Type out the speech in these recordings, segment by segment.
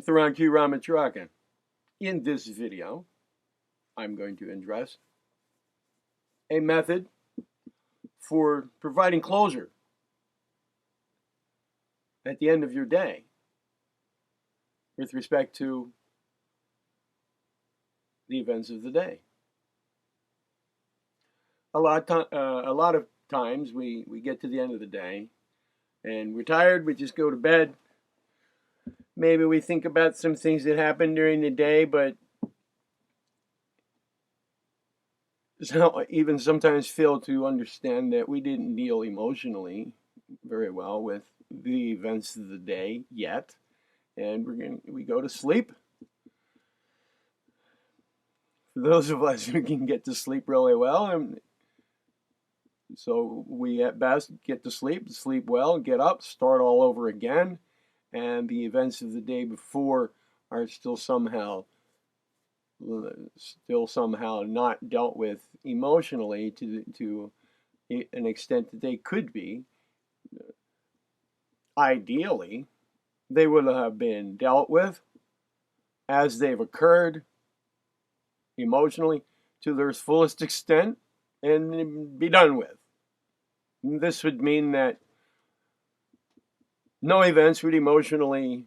Theron Q Ramacharaka. In this video, I'm going to address a method for providing closure at the end of your day with respect to the events of the day. A lot of times we get to the end of the day and we're tired, we just go to bed. Maybe we think about some things that happened during the day, but even sometimes fail to understand that we didn't deal emotionally very well with the events of the day yet, and we go to sleep. For those of us who can get to sleep really well, so we at best get to sleep well, get up, start all over again, and the events of the day before are still somehow not dealt with emotionally to an extent that they could be. Ideally, they would have been dealt with as they've occurred emotionally to their fullest extent and be done with. This would mean that no events would emotionally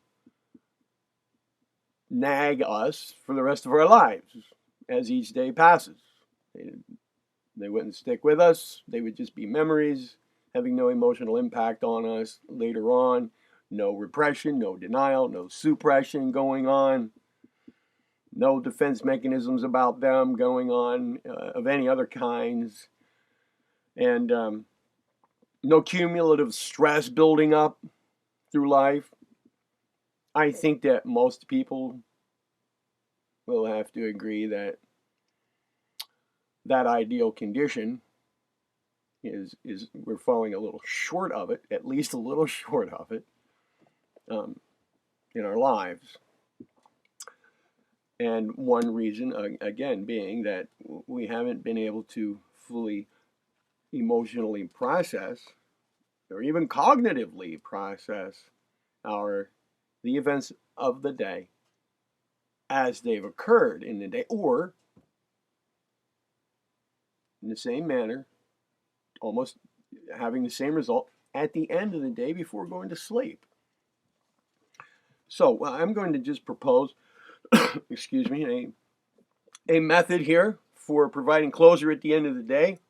nag us for the rest of our lives as each day passes. They wouldn't stick with us. They would just be memories, having no emotional impact on us later on. No repression, no denial, no suppression going on. No defense mechanisms about them going on of any other kinds. And no cumulative stress building up through life. I think that most people will have to agree that that ideal condition is we're falling a little short of it, at least a little short of it, in our lives. And one reason, again, being that we haven't been able to fully emotionally process or even cognitively process the events of the day as they've occurred in the day, or in the same manner, almost having the same result at the end of the day before going to sleep. So I'm going to just propose, excuse me, a method here for providing closure at the end of the day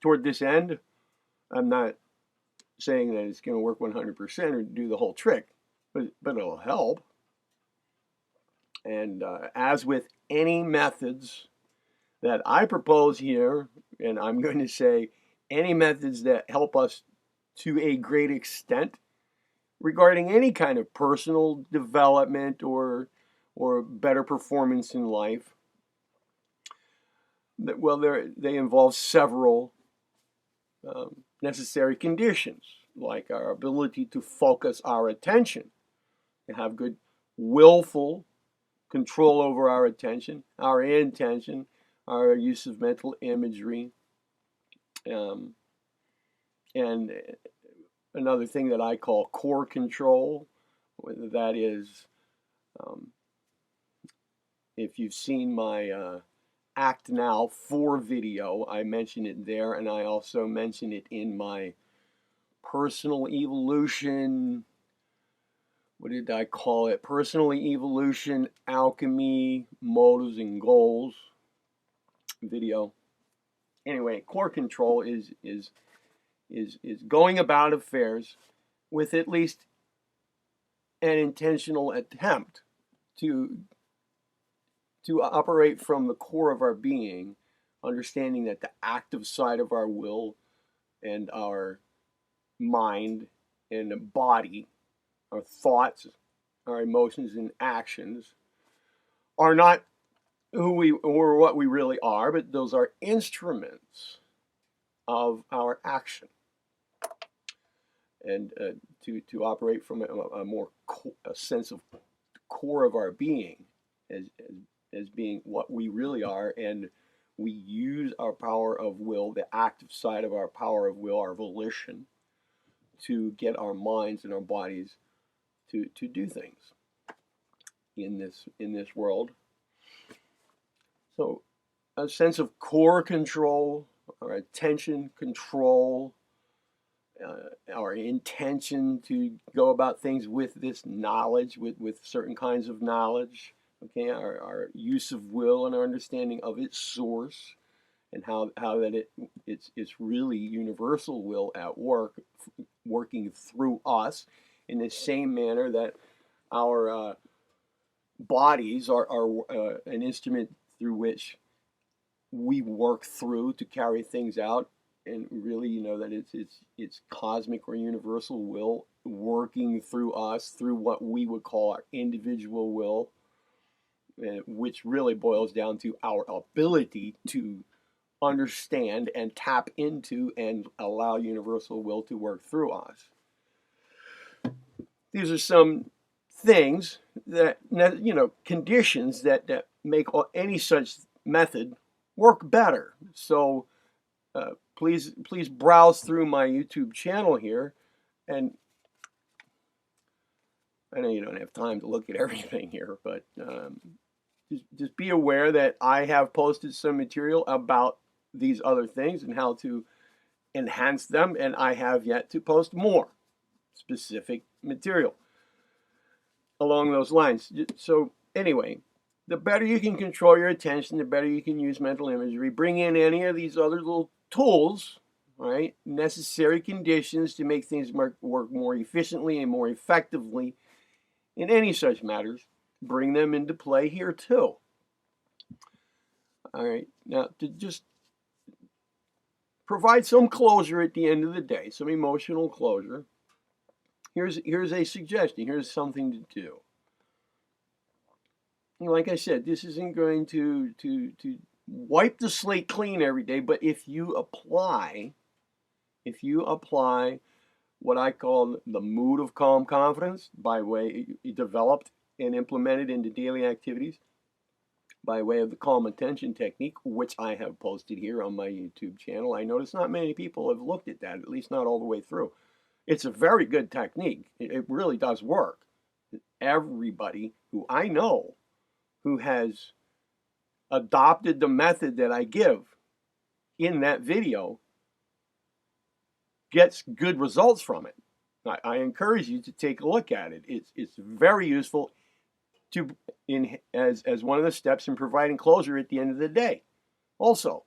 toward this end. I'm not saying that it's going to work 100% or do the whole trick, but it'll help. And as with any methods that I propose here, and I'm going to say any methods that help us to a great extent regarding any kind of personal development or better performance in life, well, they involve several necessary conditions, like our ability to focus our attention, to have good willful control over our attention, our intention, our use of mental imagery, and another thing that I call core control. That is, if you've seen my Act Now 4 video, I mention it there, and I also mention it in my personal evolution, what did I call it? Personal evolution, alchemy, motives, and goals video. Anyway, core control is going about affairs with at least an intentional attempt to operate from the core of our being, understanding that the active side of our will and our mind and body, our thoughts, our emotions and actions are not who we or what we really are, but those are instruments of our action. And to operate from a sense of core of our being as being what we really are, and we use our power of will, the active side of our power of will, our volition, to get our minds and our bodies to do things. in this world. So a sense of core control, or attention control, our intention to go about things with this knowledge, with certain kinds of knowledge, okay, our use of will and our understanding of its source, and how that it's really universal will at work, working through us in the same manner that our bodies are an instrument through which we work through to carry things out. And really, you know, that it's cosmic or universal will working through us, through what we would call our individual will, which really boils down to our ability to understand and tap into and allow universal will to work through us. These are some things that, you know, conditions that make any such method work better. So please browse through my YouTube channel here, and I know you don't have time to look at everything here, but just be aware that I have posted some material about these other things and how to enhance them, and I have yet to post more specific material along those lines. So anyway, the better you can control your attention, the better you can use mental imagery. Bring in any of these other little tools, right? Necessary conditions to make things work more efficiently and more effectively in any such matters. Bring them into play here too. All right, now to just provide some closure at the end of the day, some emotional closure. Here's a suggestion. Here's something to do. Like I said, this isn't going to wipe the slate clean every day, but if you apply what I call the mood of calm confidence, by way developed and implemented into daily activities by way of the calm attention technique, which I have posted here on my YouTube channel. I notice not many people have looked at that, at least not all the way through. It's a very good technique. It really does work. Everybody who I know who has adopted the method that I give in that video gets good results from it. I encourage you to take a look at it. It's very useful as one of the steps in providing closure at the end of the day. Also,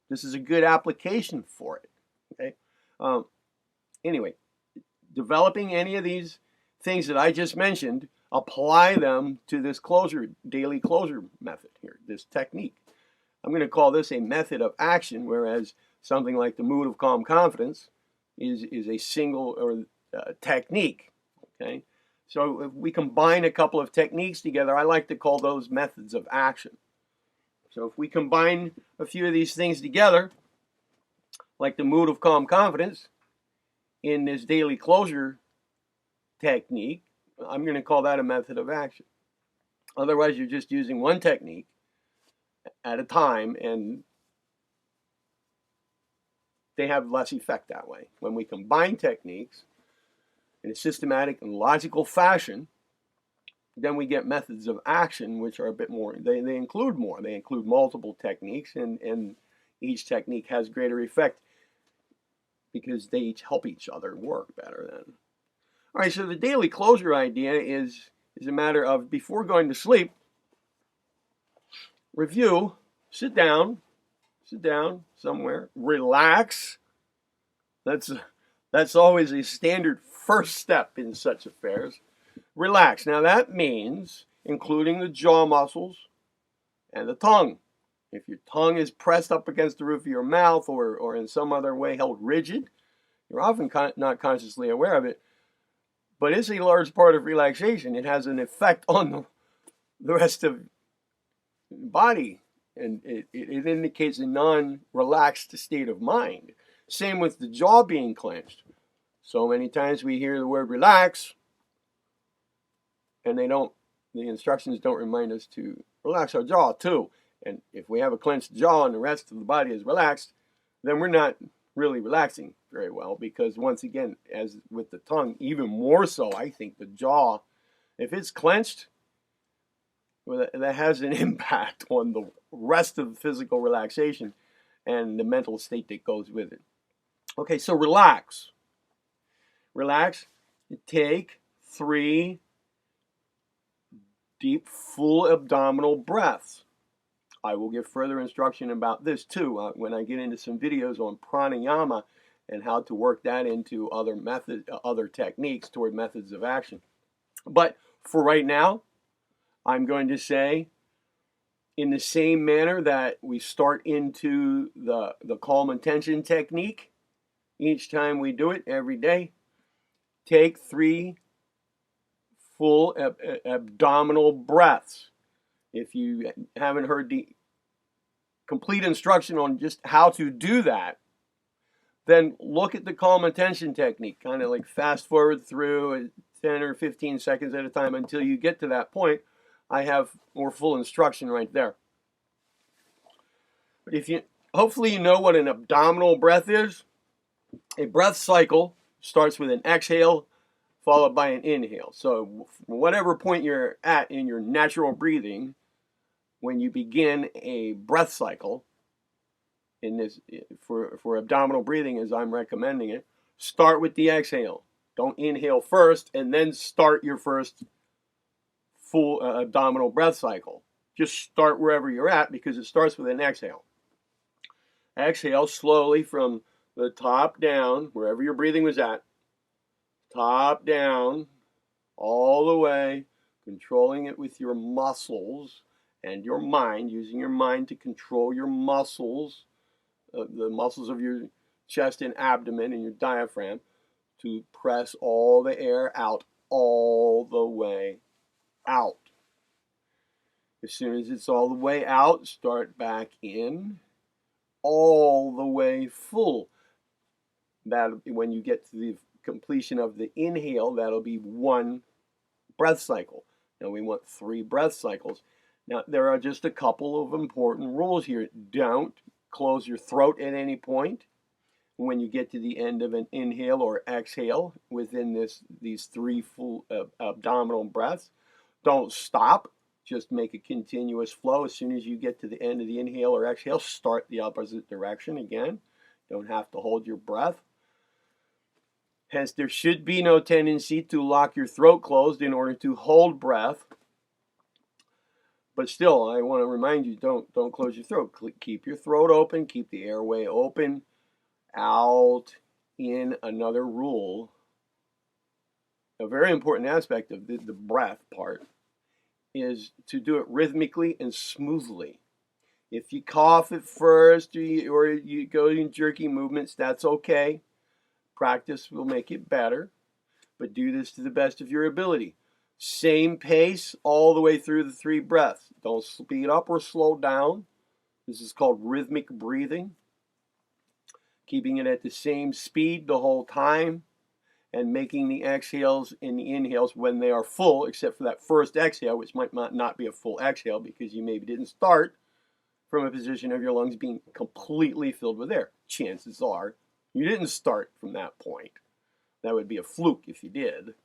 this is a good application for it. Okay. Anyway, developing any of these things that I just mentioned, apply them to this daily closure method here, this technique. I'm going to call this a method of action, whereas something like the mood of calm confidence is a single or technique. Okay, so if we combine a couple of techniques together, I like to call those methods of action. So if we combine a few of these things together, like the mood of calm confidence in this daily closure technique, I'm going to call that a method of action. Otherwise, you're just using one technique at a time, and they have less effect that way. When we combine techniques in a systematic and logical fashion, then we get methods of action which are a bit more, they include more. They include multiple techniques, and each technique has greater effect because they each help each other work better then. All right, so the daily closure idea is a matter of, before going to sleep, review, sit down somewhere, relax. That's always a standard first step in such affairs. Relax. Now that means including the jaw muscles and the tongue. If your tongue is pressed up against the roof of your mouth or in some other way held rigid, you're often not consciously aware of it, but it's a large part of relaxation. It has an effect on the rest of the body, and it indicates a non-relaxed state of mind. Same with the jaw being clenched. So many times we hear the word relax, and the instructions don't remind us to relax our jaw too. And if we have a clenched jaw and the rest of the body is relaxed, then we're not really relaxing very well, because once again, as with the tongue, even more so, I think the jaw, if it's clenched, well, that has an impact on the rest of the physical relaxation and the mental state that goes with it. Okay, so relax. Relax. Take 3 deep, full abdominal breaths. I will give further instruction about this too when I get into some videos on pranayama and how to work that into other techniques toward methods of action. But for right now, I'm going to say, in the same manner that we start into the calm intention technique, each time we do it every day, take 3 full abdominal breaths. If you haven't heard the complete instruction on just how to do that, then look at the calm intention technique, kind of like fast forward through 10 or 15 seconds at a time until you get to that point. I have more full instruction right there. But hopefully you know what an abdominal breath is. A breath cycle starts with an exhale followed by an inhale. So whatever point you're at in your natural breathing, when you begin a breath cycle, in this for abdominal breathing as I'm recommending it, start with the exhale. Don't inhale first and then start your first full abdominal breath cycle. Just start wherever you're at because it starts with an exhale. Exhale slowly from the top down, wherever your breathing was at, top down, all the way, controlling it with your muscles and your mind, using your mind to control your muscles, the muscles of your chest and abdomen and your diaphragm, to press all the air out, all the way out. As soon as it's all the way out, start back in, all the way full. That when you get to the completion of the inhale, that'll be 1 breath cycle. Now we want 3 breath cycles. Now there are just a couple of important rules here. Don't close your throat at any point when you get to the end of an inhale or exhale within these 3 full abdominal breaths. Don't stop. Just make a continuous flow. As soon as you get to the end of the inhale or exhale, start the opposite direction again. Don't have to hold your breath. Hence, there should be no tendency to lock your throat closed in order to hold breath. But still, I want to remind you, don't close your throat. Keep your throat open. Keep the airway open. Out, in. Another rule, a very important aspect of the breath part, is to do it rhythmically and smoothly. If you cough at first or you go in jerky movements, that's okay. Practice will make it better, but do this to the best of your ability. Same pace all the way through the 3 breaths. Don't speed up or slow down. This is called rhythmic breathing. Keeping it at the same speed the whole time and making the exhales and the inhales when they are full, except for that first exhale, which might not be a full exhale because you maybe didn't start from a position of your lungs being completely filled with air. Chances are you didn't start from that point. That would be a fluke if you did.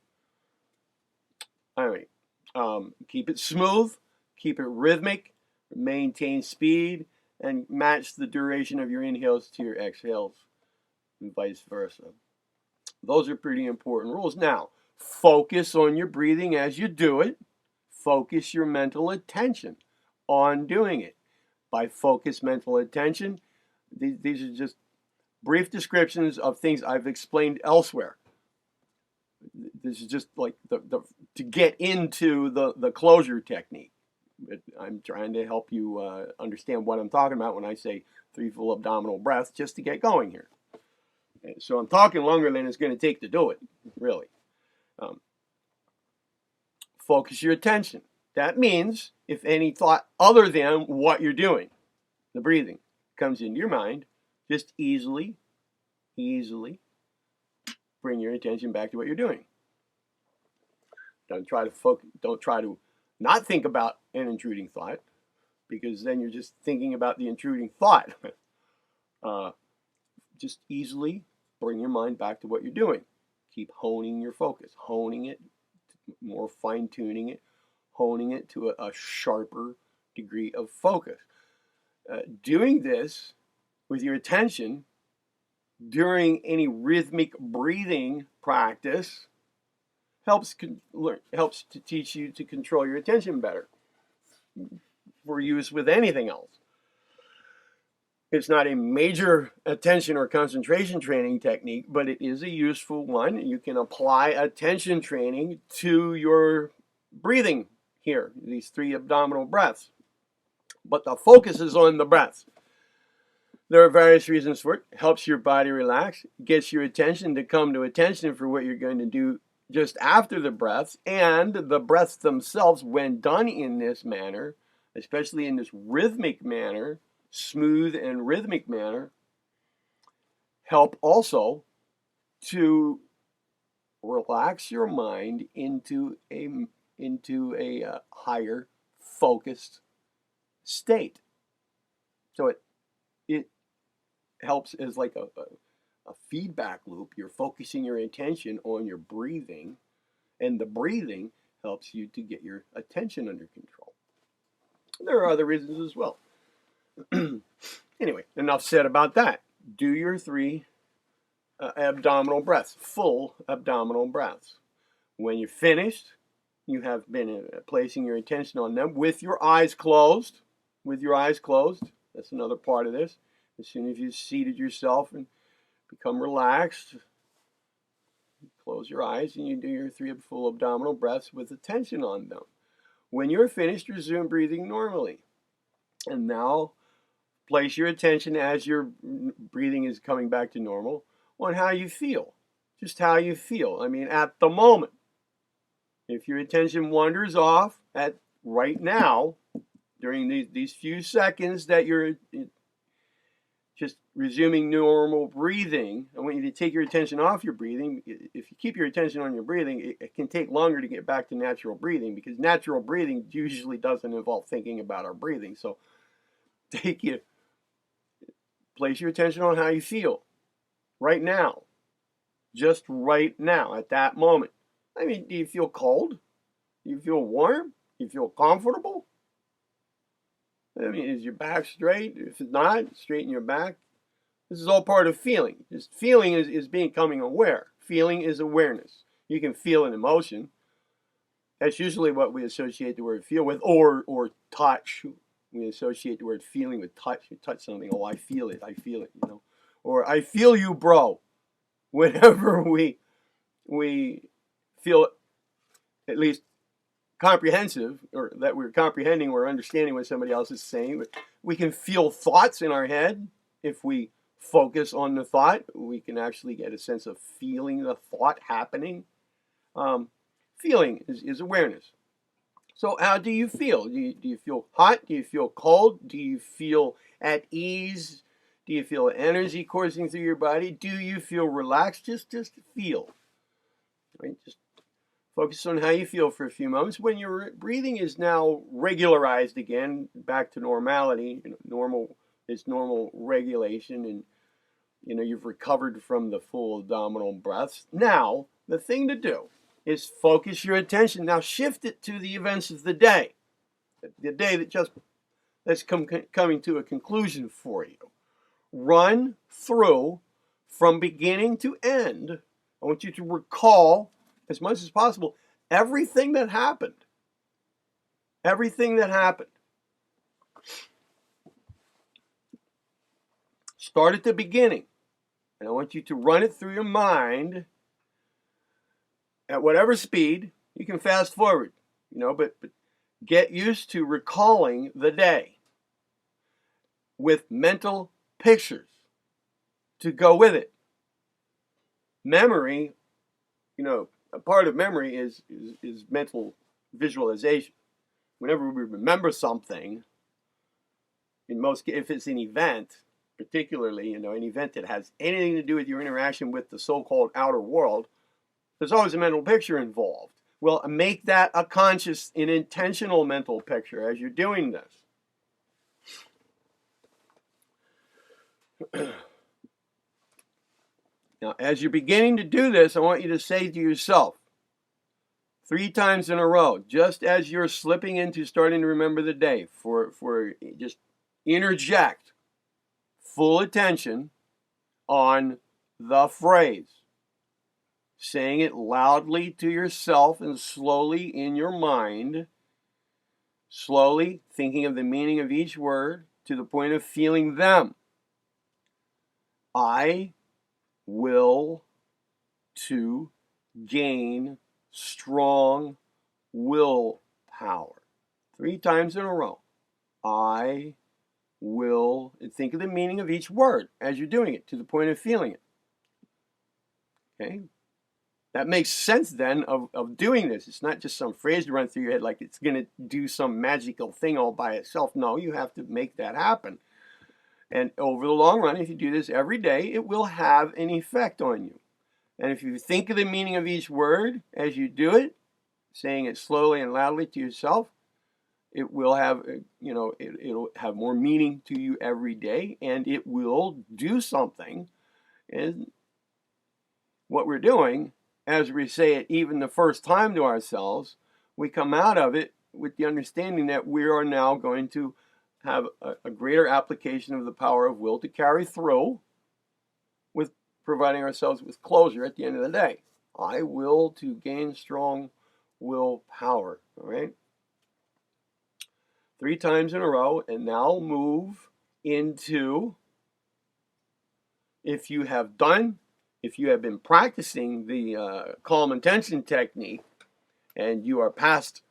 All right. Keep it smooth, keep it rhythmic, maintain speed, and match the duration of your inhales to your exhales, and vice versa. Those are pretty important rules. Now, focus on your breathing as you do it. Focus your mental attention on doing it. By focus mental attention, these are just brief descriptions of things I've explained elsewhere. This is just like to get into the closure technique. I'm trying to help you understand what I'm talking about when I say 3 full abdominal breaths, just to get going here. So I'm talking longer than it's going to take to do it, really. Focus your attention. That means if any thought other than what you're doing, the breathing, comes into your mind, just easily bring your attention back to what you're doing. Don't try to not think about an intruding thought, because then you're just thinking about the intruding thought. Just easily bring your mind back to what you're doing. Keep honing your focus, honing it, more fine-tuning it, honing it to a sharper degree of focus. Doing this with your attention during any rhythmic breathing practice helps to teach you to control your attention better for use with anything else. It's not a major attention or concentration training technique, but it is a useful one. You can apply attention training to your breathing here, these 3 abdominal breaths. But the focus is on the breath. There are various reasons for it. It helps your body relax, gets your attention to come to attention for what you're going to do just after the breaths, and the breaths themselves, when done in this manner, especially in this rhythmic manner, smooth and rhythmic manner, help also to relax your mind into a higher focused state. So it helps as like a feedback loop. You're focusing your attention on your breathing, and the breathing helps you to get your attention under control. There are other reasons as well. Anyway, enough said about that. Do your 3 abdominal breaths, full abdominal breaths. When you're finished, you have been placing your attention on them with your eyes closed. With your eyes closed. That's another part of this. As soon as you've seated yourself and become relaxed, you close your eyes and you do your 3 full abdominal breaths with attention on them. When you're finished, resume breathing normally. And now place your attention as your breathing is coming back to normal on how you feel. Just how you feel. I mean, at the moment. If your attention wanders off at right now, during these few seconds that you're just resuming normal breathing, I want you to take your attention off your breathing. If you keep your attention on your breathing, it can take longer to get back to natural breathing, because natural breathing usually doesn't involve thinking about our breathing. So place your attention on how you feel right now, just right now, at that moment. I mean, do you feel cold? Do you feel warm? Do you feel comfortable? I mean, is your back straight? If it's not, straighten your back. This is all part of feeling. Just feeling is becoming aware. Feeling is awareness. You can feel an emotion. That's usually what we associate the word feel with, or touch. We associate the word feeling with touch. You touch something, oh, I feel it, you know. Or I feel you, bro. Whenever we feel at least comprehensive, or that we're comprehending or understanding what somebody else is saying. We can feel thoughts in our head. If we focus on the thought, we can actually get a sense of feeling the thought happening. Feeling is awareness. So how do you feel? Do you feel hot? Do you feel cold? Do you feel at ease? Do you feel energy coursing through your body? Do you feel relaxed? Just feel. Right? Just focus on how you feel for a few moments. When your breathing is now regularized again, back to normality, normal regulation, and you've recovered from the full abdominal breaths. Now, the thing to do is focus your attention. Now shift it to the events of the day that's coming to a conclusion for you. Run through from beginning to end. I want you to recall as much as possible everything that happened. Everything that happened. Start at the beginning. And I want you to run it through your mind at whatever speed. You can fast forward, but get used to recalling the day with mental pictures to go with it. Memory, a part of memory is mental visualization. Whenever we remember something, if it's an event, particularly, an event that has anything to do with your interaction with the so-called outer world, there's always a mental picture involved. Well, make that a conscious and intentional mental picture as you're doing this. Now, as you're beginning to do this, I want you to say to yourself, 3 times in a row, just as you're slipping into starting to remember the day, for just interject full attention on the phrase, saying it loudly to yourself and slowly in your mind, slowly thinking of the meaning of each word to the point of feeling them. I will to gain strong willpower. 3 times in a row. I will, and think of the meaning of each word as you're doing it to the point of feeling it. Okay? That makes sense then of doing this. It's not just some phrase to run through your head like it's going to do some magical thing all by itself. No, you have to make that happen. And over the long run, if you do this every day, it will have an effect on you. And if you think of the meaning of each word as you do it, saying it slowly and loudly to yourself, it will have, it'll have more meaning to you every day, and it will do something. And what we're doing, as we say it even the first time to ourselves, we come out of it with the understanding that we are now going to have a greater application of the power of will to carry through with providing ourselves with closure at the end of the day. I will to gain strong willpower. All right? 3 times in a row, and now move into, if you have been practicing the calm intention technique, and you are past,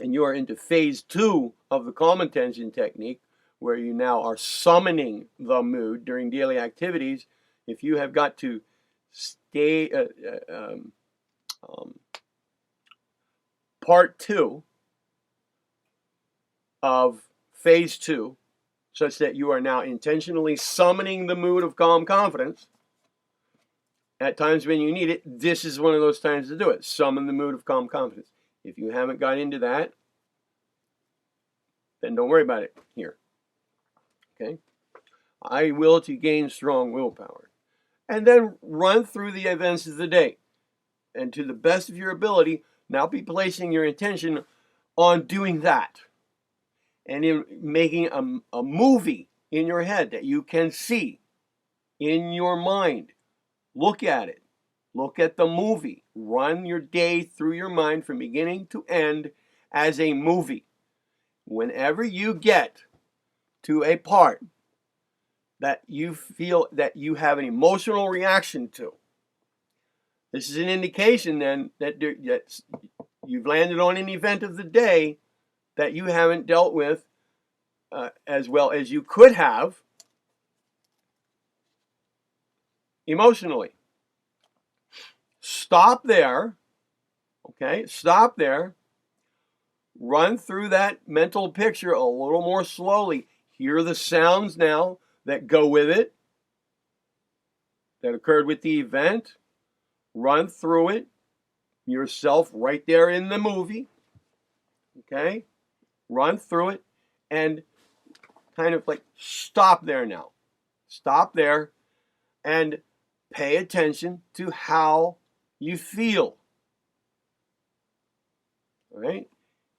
and you are into phase 2 of the calm intention technique, where you now are summoning the mood during daily activities. If you have got to stay, part 2 of phase 2, such that you are now intentionally summoning the mood of calm confidence, at times when you need it, this is one of those times to do it. Summon the mood of calm confidence. If you haven't got into that, then don't worry about it here. Okay? I will to gain strong willpower. And then run through the events of the day. And to the best of your ability, now be placing your intention on doing that. And in making a movie in your head that you can see in your mind. Look at it. Look at the movie. Run your day through your mind from beginning to end as a movie. Whenever you get to a part that you feel that you have an emotional reaction to, this is an indication then that you've landed on an event of the day that you haven't dealt with as well as you could have emotionally. Stop there, okay? Stop there. Run through that mental picture a little more slowly. Hear the sounds now that go with it, that occurred with the event. Run through it yourself right there in the movie, okay? Run through it and kind of like stop there now. Stop there and pay attention to how you feel. All right?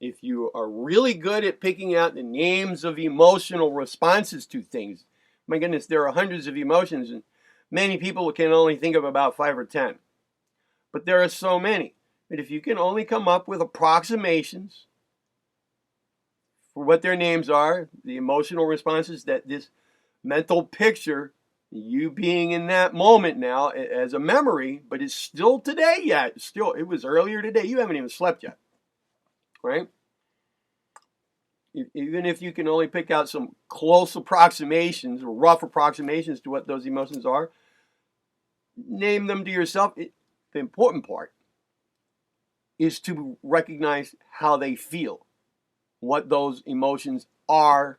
If you are really good at picking out the names of emotional responses to things, my goodness, there are hundreds of emotions, and many people can only think of about 5 or 10. But there are so many. But if you can only come up with approximations for what their names are, the emotional responses that this mental picture, you being in that moment now as a memory, but it's still today yet. It was earlier today. You haven't even slept yet, right? Even if you can only pick out some close approximations or rough approximations to what those emotions are, name them to yourself. The important part is to recognize how they feel, what those emotions are,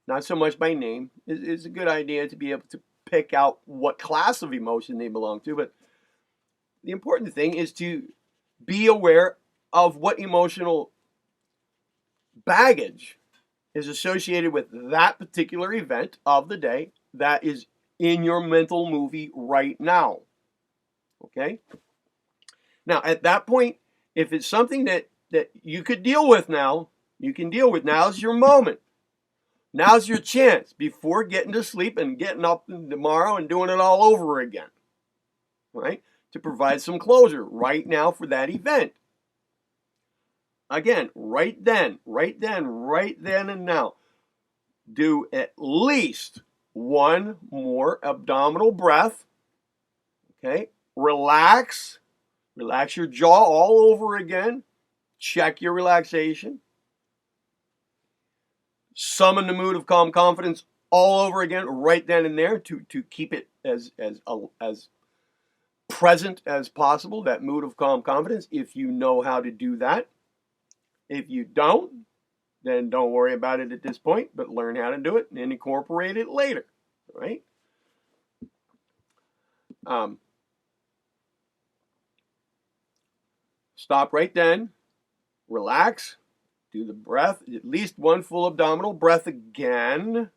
not so much by name. It's a good idea to be able to pick out what class of emotion they belong to, but the important thing is to be aware of what emotional baggage is associated with that particular event of the day that is in your mental movie right now. Okay? Now, at that point, If it's something that you could deal with now, you can deal with. Now's your moment. Now's your chance before getting to sleep and getting up tomorrow and doing it all over again, right? To provide some closure right now for that event. Again, right then and now, do at least one more abdominal breath. Okay, relax your jaw all over again. Check your relaxation. Summon the mood of calm confidence all over again, right then and there, to keep it as present as possible, that mood of calm confidence, if you know how to do that. If you don't, then don't worry about it at this point, but learn how to do it and incorporate it later, right? Stop right then, relax, do the breath, at least one full abdominal breath again,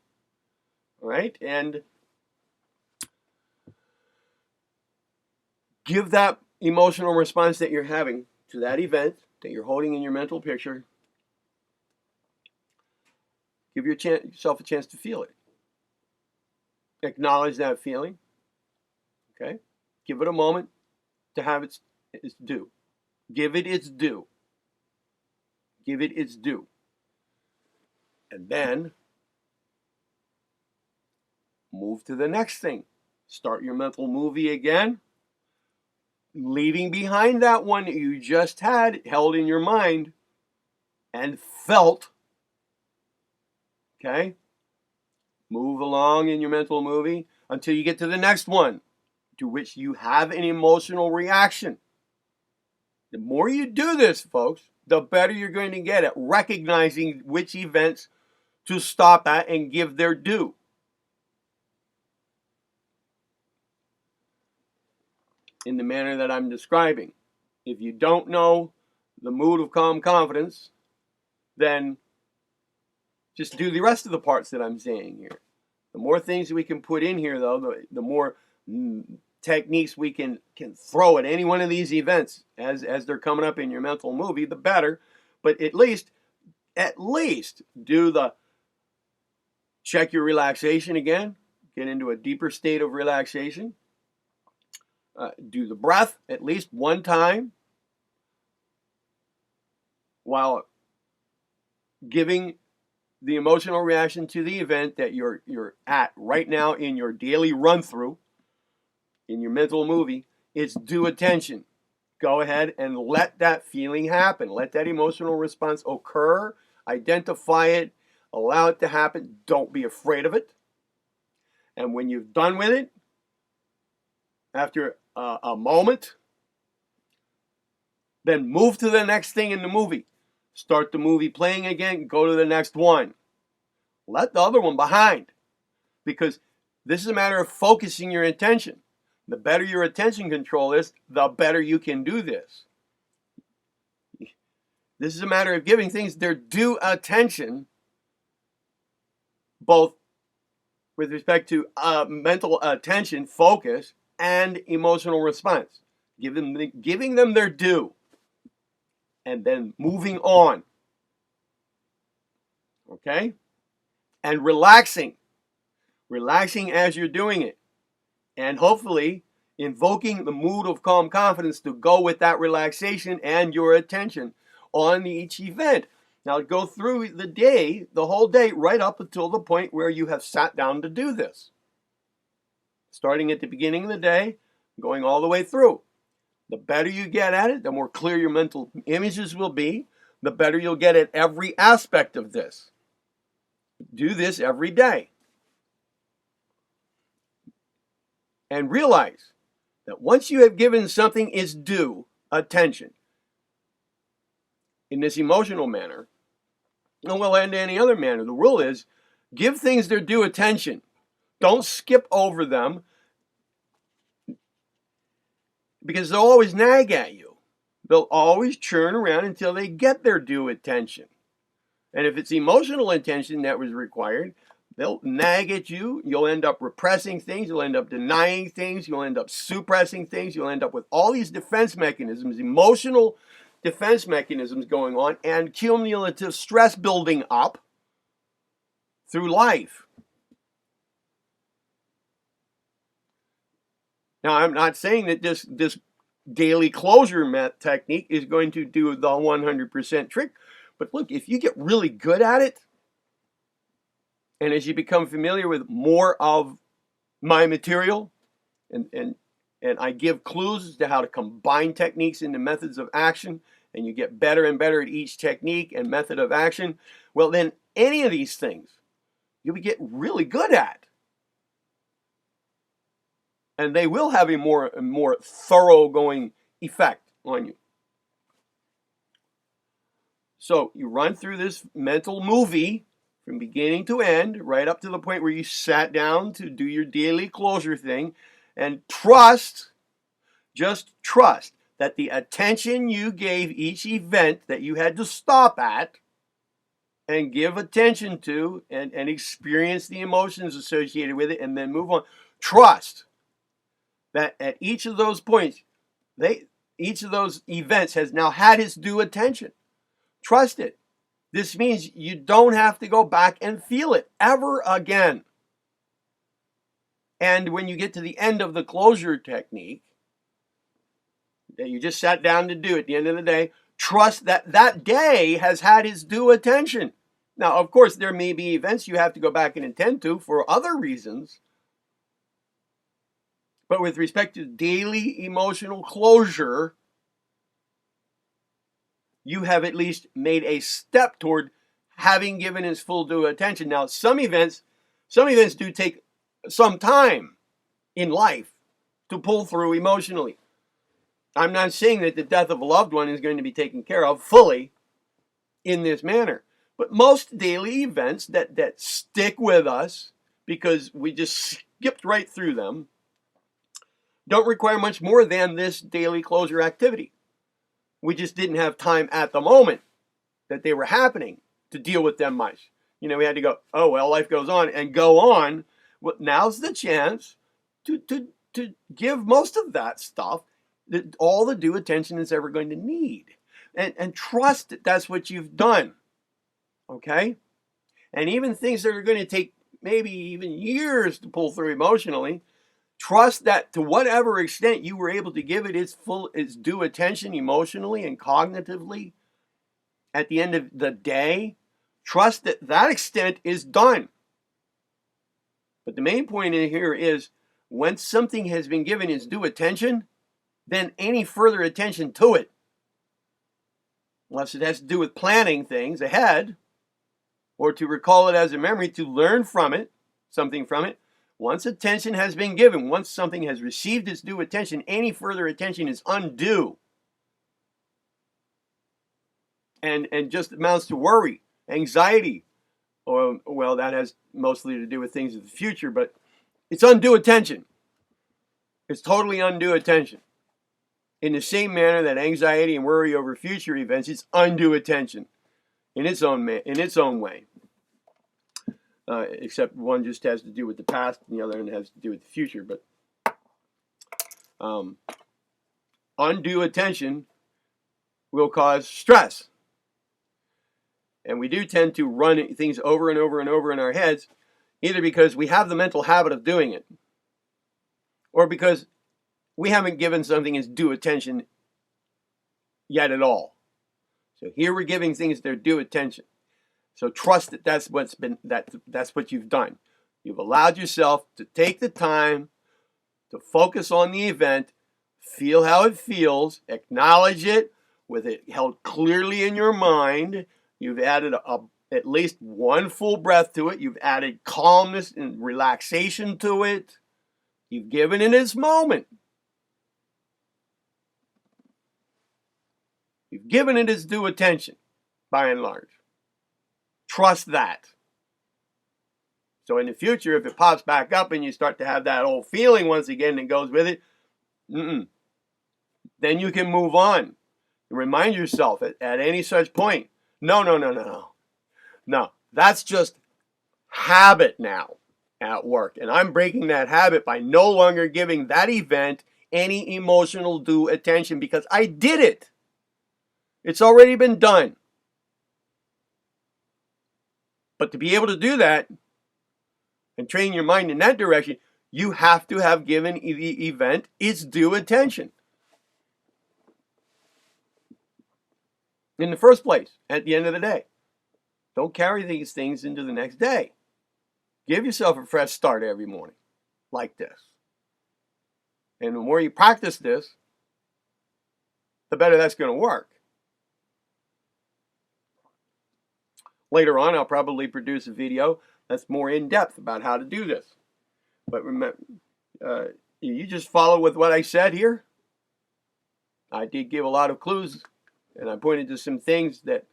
right? And give that emotional response that you're having to that event that you're holding in your mental picture. Give yourself a chance to feel it. Acknowledge that feeling. Okay? Give it a moment to have its due. Give it its due. Give it its due. And then move to the next thing. Start your mental movie again, leaving behind that one that you just had held in your mind and felt. Okay? Move along in your mental movie until you get to the next one, to which you have an emotional reaction. The more you do this, folks, the better you're going to get at recognizing which events to stop at and give their due. In the manner that I'm describing. If you don't know the mood of calm confidence, then just do the rest of the parts that I'm saying here. The more things we can put in here, though, the more techniques we can throw at any one of these events as they're coming up in your mental movie, the better. But at least do the check your relaxation again. Get into a deeper state of relaxation. Do the breath at least one time while giving the emotional reaction to the event that you're at right now in your daily run-through, in your mental movie. It's due attention. Go ahead and let that feeling happen. Let that emotional response occur. Identify it. Allow it to happen. Don't be afraid of it. And when you've done with it, after a moment, then move to the next thing in the movie. Start the movie playing again, go to the next one. Let the other one behind, because this is a matter of focusing your attention. The better your attention control is, the better you can do this. This is a matter of giving things their due attention, both with respect to mental attention, focus, and emotional response. Giving them their due. And then moving on. Okay? And relaxing. Relaxing as you're doing it. And hopefully invoking the mood of calm confidence to go with that relaxation and your attention on each event. Now go through the day, the whole day, right up until the point where you have sat down to do this. Starting at the beginning of the day, going all the way through. The better you get at it, the more clear your mental images will be, the better you'll get at every aspect of this. Do this every day. And realize that once you have given something its due attention in this emotional manner, and well, and any other manner, the rule is give things their due attention. Don't skip over them, because they'll always nag at you. They'll always churn around until they get their due attention. And if it's emotional attention that was required, they'll nag at you. You'll end up repressing things. You'll end up denying things. You'll end up suppressing things. You'll end up with all these defense mechanisms, emotional defense mechanisms going on and cumulative stress building up through life. Now, I'm not saying that this daily closure technique is going to do the 100% trick, but look, if you get really good at it, and as you become familiar with more of my material, and I give clues as to how to combine techniques into methods of action, and you get better and better at each technique and method of action, well, then any of these things you'll get really good at. And they will have a more thoroughgoing effect on you. So you run through this mental movie from beginning to end, right up to the point where you sat down to do your daily closure thing, and just trust that the attention you gave each event that you had to stop at and give attention to and experience the emotions associated with it and then move on. Trust that at each of those points, each of those events has now had its due attention. Trust it. This means you don't have to go back and feel it ever again. And when you get to the end of the closure technique, that you just sat down to do at the end of the day, trust that that day has had its due attention. Now, of course, there may be events you have to go back and attend to for other reasons. But with respect to daily emotional closure, you have at least made a step toward having given its full due attention. Now, some events do take some time in life to pull through emotionally. I'm not saying that the death of a loved one is going to be taken care of fully in this manner. But most daily events that stick with us because we just skipped right through them don't require much more than this daily closure activity. We just didn't have time at the moment that they were happening to deal with them much. We had to go, oh, well, life goes on and go on. Well, now's the chance to give most of that stuff all the due attention it's ever going to need. And trust that that's what you've done. Okay? And even things that are going to take maybe even years to pull through emotionally, trust that to whatever extent you were able to give it its due attention emotionally and cognitively at the end of the day, trust that that extent is done. But the main point in here is when something has been given its due attention, then any further attention to it, unless it has to do with planning things ahead or to recall it as a memory, to learn from it, something from it, once attention has been given, once something has received its due attention, any further attention is undue. And just amounts to worry, anxiety, or, well, that has mostly to do with things of the future, but it's undue attention. It's totally undue attention. In the same manner that anxiety and worry over future events is undue attention in its own way. Except one just has to do with the past and the other one has to do with the future. But undue attention will cause stress. And we do tend to run things over and over and over in our heads, either because we have the mental habit of doing it, or because we haven't given something its due attention yet at all. So here we're giving things their due attention. So trust that that's what you've done. You've allowed yourself to take the time to focus on the event, feel how it feels, acknowledge it with it held clearly in your mind. You've added at least one full breath to it. You've added calmness and relaxation to it. You've given it its moment. You've given it its due attention, by and large. Trust that. So in the future, if it pops back up and you start to have that old feeling once again that goes with it, then you can move on. And remind yourself at any such point, no, that's just habit now at work. And I'm breaking that habit by no longer giving that event any emotional due attention because I did it. It's already been done. But to be able to do that and train your mind in that direction, you have to have given the event its due attention. In the first place, at the end of the day. Don't carry these things into the next day. Give yourself a fresh start every morning, like this. And the more you practice this, the better that's going to work. Later on, I'll probably produce a video that's more in-depth about how to do this. But remember, you just follow with what I said here. I did give a lot of clues, and I pointed to some things that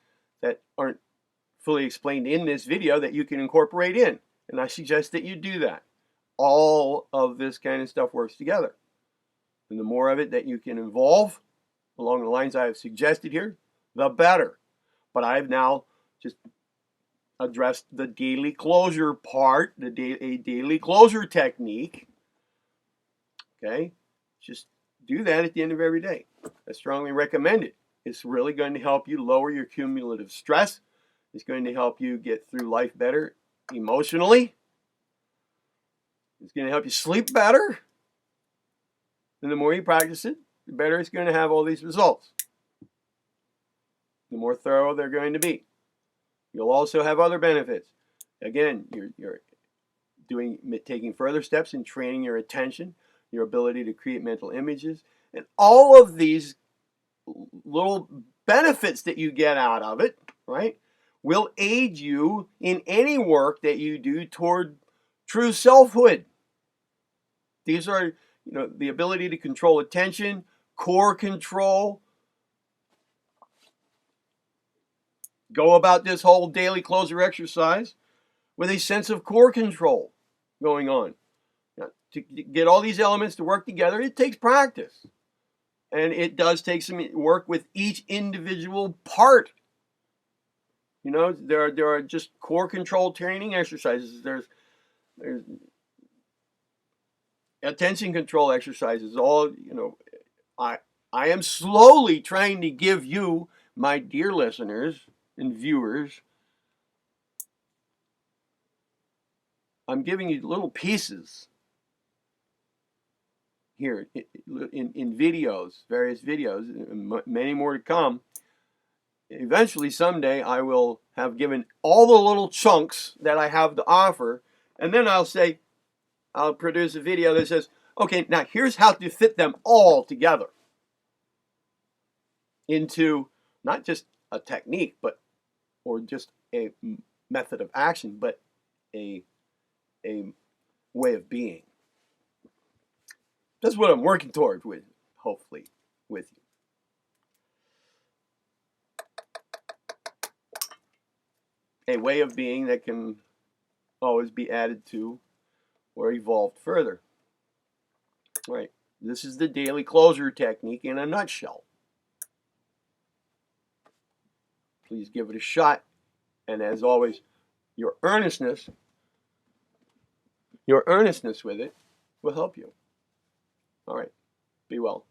aren't fully explained in this video that you can incorporate in. And I suggest that you do that. All of this kind of stuff works together. And the more of it that you can involve along the lines I have suggested here, the better. But I've now just addressed the daily closure part, a daily closure technique. Okay? Just do that at the end of every day. I strongly recommend it. It's really going to help you lower your cumulative stress. It's going to help you get through life better emotionally. It's going to help you sleep better. And the more you practice it, the better it's going to have all these results. The more thorough they're going to be. You'll also have other benefits. Again, you're taking further steps in training your attention, your ability to create mental images, and all of these little benefits that you get out of it, right, will aid you in any work that you do toward true selfhood. These are, the ability to control attention, core control. Go about this whole daily closer exercise with a sense of core control going on. Now, to get all these elements to work together, it takes practice. And it does take some work with each individual part. There are just core control training exercises. There's attention control exercises. I am slowly trying to give you, my dear listeners and viewers, I'm giving you little pieces here in videos, various videos, and many more to come. Eventually, someday, I will have given all the little chunks that I have to offer, and then I'll produce a video that says, okay, now here's how to fit them all together into not just a technique, or just a method of action, but a way of being. That's what I'm working toward hopefully with you. A way of being that can always be added to or evolved further. Right. This is the daily closure technique in a nutshell. Please give it a shot. And as always, your earnestness with it will help you. All right. Be well.